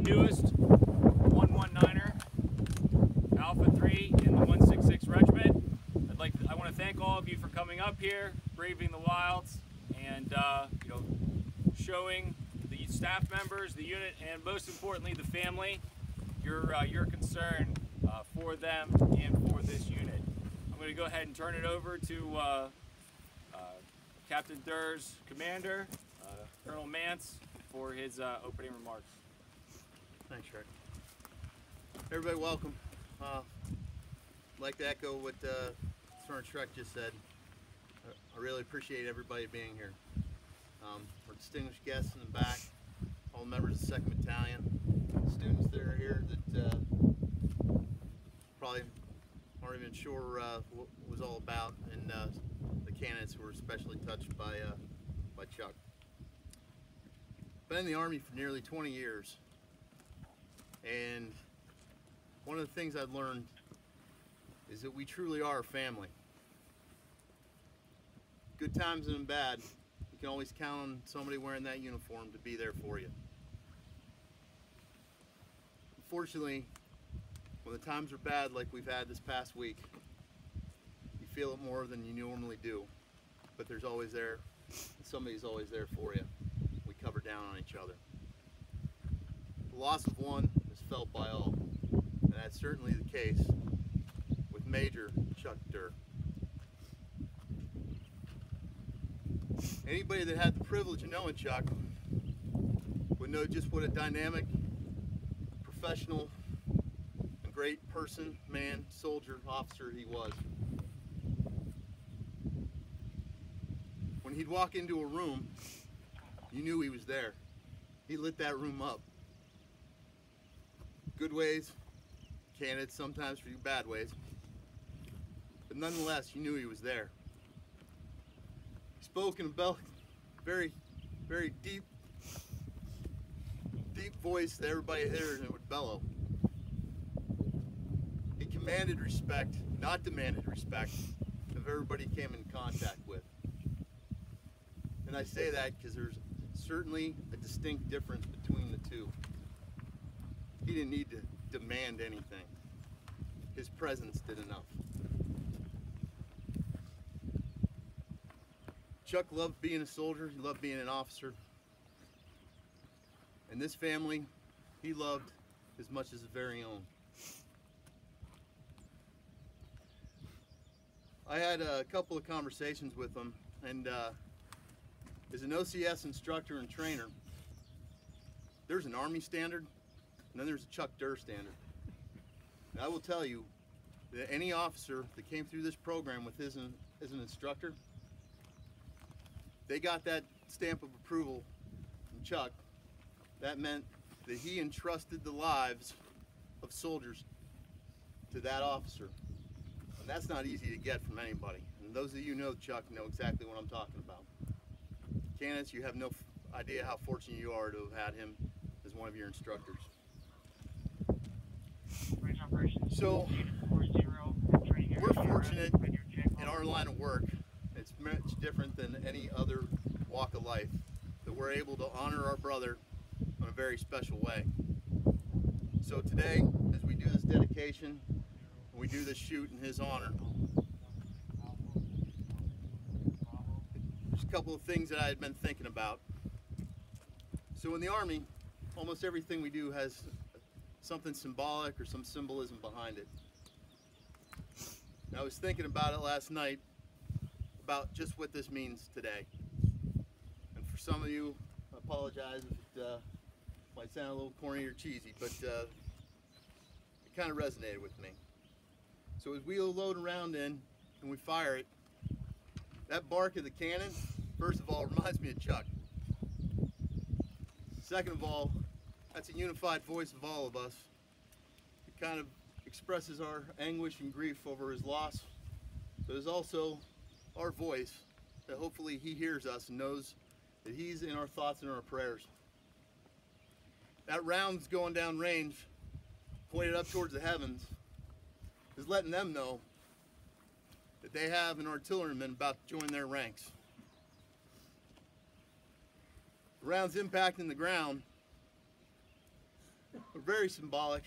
newest 119er, Alpha 3 in the 166 Regiment. I want to thank all of you for coming up here, braving the wilds, and showing the staff members, the unit, and most importantly the family, your concern for them and for this unit. I'm going to go ahead and turn it over to Captain Derr's commander, Colonel Mance, for his opening remarks. Thanks, Rick. Everybody, welcome. I'd like to echo what Sergeant Shrek just said. I really appreciate everybody being here. Our distinguished guests in the back, all the members of the 2nd Battalion, students that are here that probably aren't even sure what it was all about, and the candidates who were especially touched by Chuck. Been in the Army for nearly 20 years, and one of the things I've learned is that we truly are a family. Good times and bad, you can always count on somebody wearing that uniform to be there for you. Unfortunately, when the times are bad like we've had this past week, you feel it more than you normally do, but there's always there, somebody's always there for you. We cover down on each other. The loss of one is felt by all, and that's certainly the case with Major Chuck Derr. Anybody that had the privilege of knowing Chuck would know just what a dynamic, professional, and great person, man, soldier, officer he was. When he'd walk into a room, you knew he was there. He lit that room up. Good ways, candidates sometimes for you bad ways, but nonetheless, you knew he was there. He spoke in a very, very deep voice that everybody heard, and it would bellow. He commanded respect, not demanded respect, of everybody he came in contact with. And I say that because there's certainly a distinct difference between the two. He didn't need to demand anything. His presence did enough. Chuck loved being a soldier, he loved being an officer. And this family, he loved as much as his very own. I had a couple of conversations with him, and as an OCS instructor and trainer, there's an Army standard, and then there's a Chuck Derr standard. And I will tell you that any officer that came through this program with as an instructor, they got that stamp of approval from Chuck. That meant that he entrusted the lives of soldiers to that officer. And that's not easy to get from anybody. And those of you who know Chuck know exactly what I'm talking about. Candidates, you have no idea how fortunate you are to have had him as one of your instructors. So, we're fortunate in our line of work. It's much different than any other walk of life, that we're able to honor our brother in a very special way. So today, as we do this dedication, and we do this shoot in his honor, there's a couple of things that I had been thinking about. So in the Army, almost everything we do has something symbolic or some symbolism behind it. And I was thinking about it last night, about just what this means today. And for some of you, I apologize if it might sound a little corny or cheesy, but it kind of resonated with me. So as we load around in and we fire it, that bark of the cannon, first of all, reminds me of Chuck. Second of all, that's a unified voice of all of us. It kind of expresses our anguish and grief over his loss, but it's also our voice that hopefully he hears us and knows that he's in our thoughts and our prayers. That round's going down range, pointed up towards the heavens, is letting them know that they have an artilleryman about to join their ranks. The round's impacting the ground, are very symbolic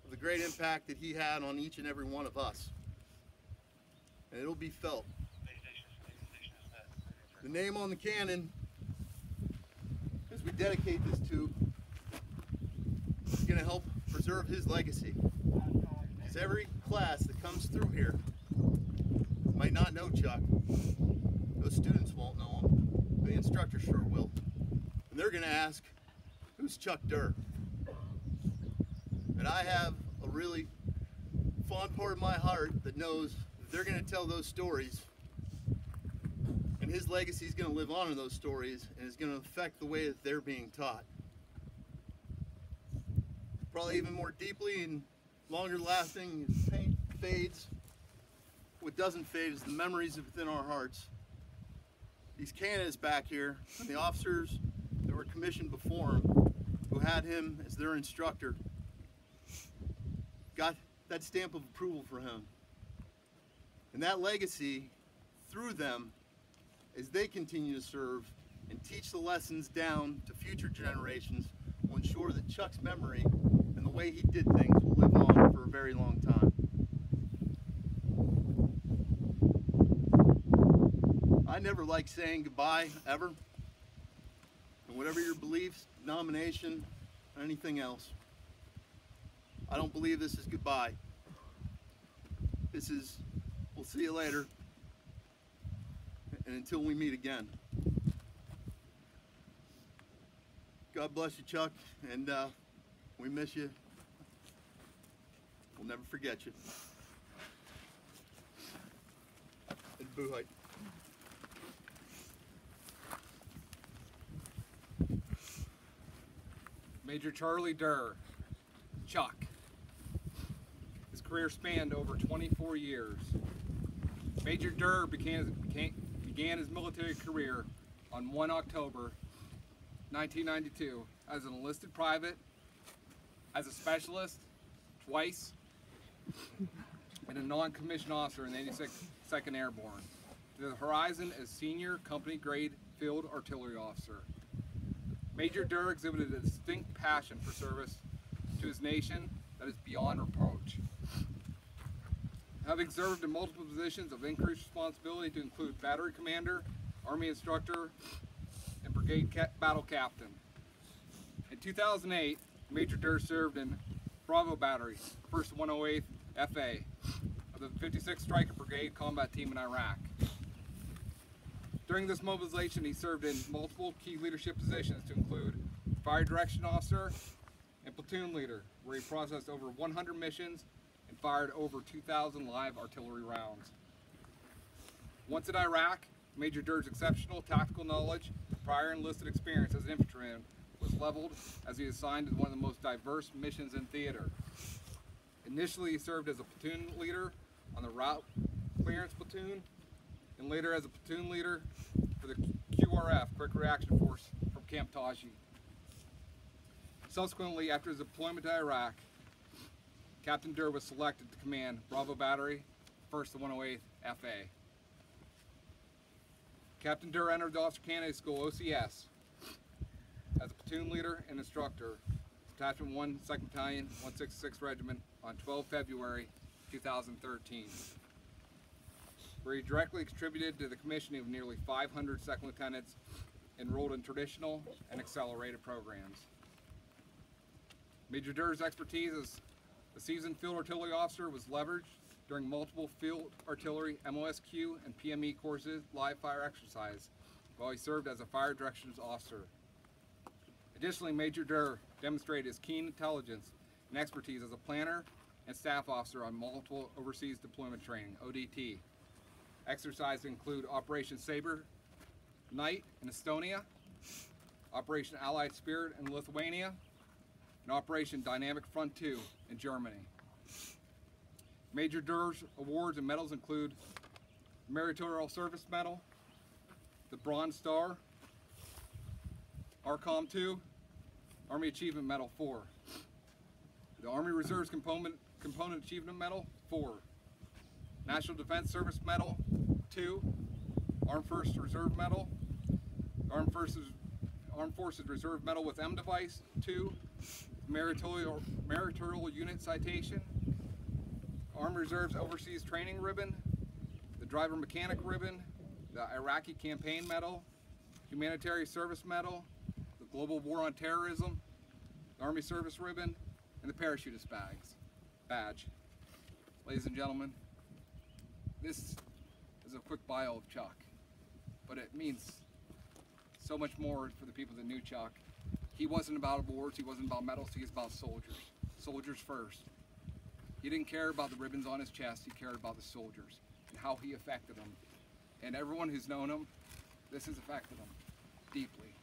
of the great impact that he had on each and every one of us. And it'll be felt. The name on the cannon, as we dedicate this to, is going to help preserve his legacy. Because every class that comes through here might not know Chuck. Those students won't know him. The instructor sure will. And they're going to ask, who's Chuck Derr? And I have a really fond part of my heart that knows that they're going to tell those stories, and his legacy is going to live on in those stories, and is going to affect the way that they're being taught. Probably even more deeply and longer lasting as paint fades. What doesn't fade is the memories within our hearts. These candidates back here, and the officers that were commissioned before him, who had him as their instructor, got that stamp of approval for him. And that legacy, through them, as they continue to serve and teach the lessons down to future generations, will ensure that Chuck's memory and the way he did things will live on for a very long time. I never like saying goodbye, ever. And whatever your beliefs, denomination, or anything else, I don't believe this is goodbye. This is, we'll see you later, and until we meet again. God bless you, Chuck, and we miss you. We'll never forget you. And boo height. Major Charlie Derr, Chuck. His career spanned over 24 years. Major Derr began his military career on 1 October 1992 as an enlisted private, as a specialist twice, and a non-commissioned officer in the 82nd Airborne. To the horizon as senior company grade field artillery officer. Major Derr exhibited a distinct passion for service to his nation that is beyond reproach. Having served in multiple positions of increased responsibility to include battery commander, army instructor, and brigade battle captain. In 2008, Major Derr served in Bravo Battery, 1st 108th FA of the 56th Stryker Brigade combat team in Iraq. During this mobilization, he served in multiple key leadership positions to include fire direction officer and platoon leader, where he processed over 100 missions and fired over 2,000 live artillery rounds. Once in Iraq, Major Derr's exceptional tactical knowledge and prior enlisted experience as an infantryman was leveled as he was assigned to one of the most diverse missions in theater. Initially, he served as a platoon leader on the route clearance platoon, and later as a platoon leader for the QRF, Quick Reaction Force, from Camp Taji. Subsequently, after his deployment to Iraq, Captain Derr was selected to command Bravo Battery, 1st 108th FA. Captain Derr entered the Officer Candidate School, OCS, as a platoon leader and instructor, Detachment 1, 2nd Battalion, 166th Regiment, on 12 February 2013. Where he directly contributed to the commissioning of nearly 500 second lieutenants enrolled in traditional and accelerated programs. Major Derr's expertise as a seasoned field artillery officer was leveraged during multiple field artillery MOSQ and PME courses live fire exercise while he served as a fire directions officer. Additionally, Major Derr demonstrated his keen intelligence and expertise as a planner and staff officer on multiple overseas deployment training, ODT. Exercises include Operation Saber Knight in Estonia, Operation Allied Spirit in Lithuania, and Operation Dynamic Front 2 in Germany. Major Derr's awards and medals include the Meritorious Service Medal, the Bronze Star, ARCOM 2, Army Achievement Medal 4, the Army Reserves Component Achievement Medal 4, National Defense Service Medal 2, Armed Forces Reserve Medal, Armed Forces Reserve Medal with M device 2, Meritorial Unit Citation, Armed Reserves Overseas Training Ribbon, the Driver Mechanic Ribbon, the Iraqi Campaign Medal, Humanitarian Service Medal, the Global War on Terrorism, the Army Service Ribbon, and the Parachutist badge. Ladies and gentlemen, this is a quick bio of Chuck, but it means so much more for the people that knew Chuck. He wasn't about awards, he wasn't about medals, he was about soldiers. Soldiers first. He didn't care about the ribbons on his chest, he cared about the soldiers and how he affected them. And everyone who's known him, this has affected him deeply.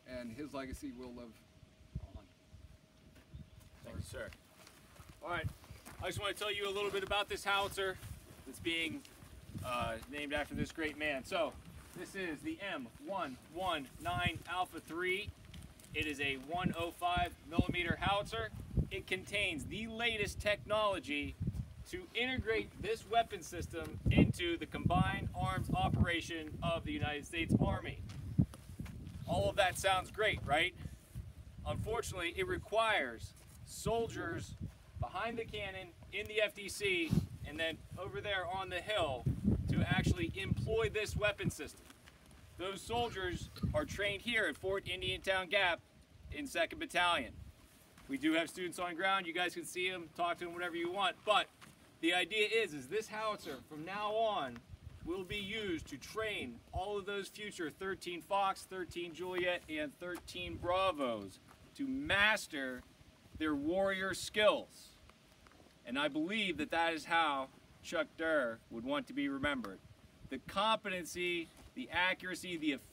And his legacy will live on. Thank you, sir. All right, I just want to tell you a little bit about this howitzer that's being named after this great man. So, this is the M119 Alpha 3. It is a 105 millimeter howitzer. It contains the latest technology to integrate this weapon system into the combined arms operation of the United States Army. All of that sounds great, right? Unfortunately, it requires soldiers behind the cannon in the FDC and then over there on the hill to actually employ this weapon system. Those soldiers are trained here at Fort Indiantown Gap in 2nd Battalion. We do have students on ground. You guys can see them, talk to them, whatever you want. But the idea is this howitzer from now on will be used to train all of those future 13 Fox, 13 Juliet, and 13 Bravos to master their warrior skills. And I believe that that is how Chuck Derr would want to be remembered. The competency, the accuracy, the effectiveness